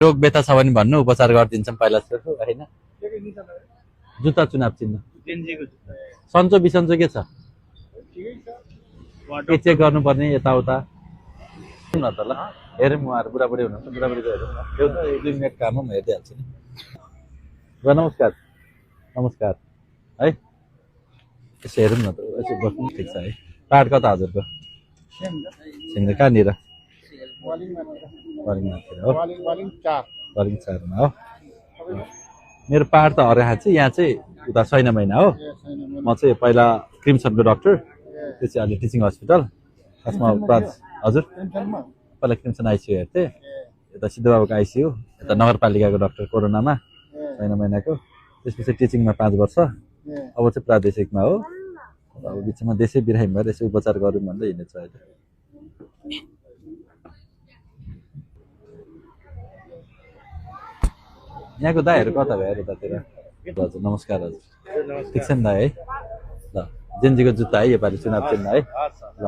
रोग व्यथा छ भने भन्नु उपचार गरिदिन्छौँ पहिला जस्तो होइन। जुत्ता चुनाव चिन्ह सन्चो बिसन्चो के छ के चेक गर्नुपर्ने यताउता न त ल हेरौँ उहाँहरू बुढाबुढी हुनुहुन्छ बुढाबुढीको हेरौँ न एउटा 1-2 मिनट काम हो म हेरिदिइहाल्छु नि। नमस्कार नमस्कार है यसो हेरौँ न त यसो बस्नु ठिक छ है। पाहाड कता हजुरको सिङ्गो कहाँनिर वालिङमातिर हो वालिङ 4 मा हो। मेरो पाहाड त हरियाणा यहाँ चाहिँ उता छैन महिना हो। म चाहिँ पहिला क्रिम्सनको डाक्टर त्यो चाहिँ अहिले टिचिङ हस्पिटल खासमा हजुर पहिला क्रिम्सन आइसियु हेर्थेँ यता सिद्धबाबुको आइसियु यता नगरपालिकाको डाक्टर कोरोनामा छैन महिनाको त्यसपछि टिचिङमा 5 वर्ष अब चाहिँ प्रादेशिकमा हो। अब बिचमा देशै बिरामी भएर यसो उपचार गरौँ भन्दै हिँडेछ अहिले। यहाँको दाइहरू कता भयो यतातिर हजुर नमस्कार हजुर ठिक छ नि दाइ है ल जेन्जीको जुत्ता है योपालि चुनाव चिन्ह है ल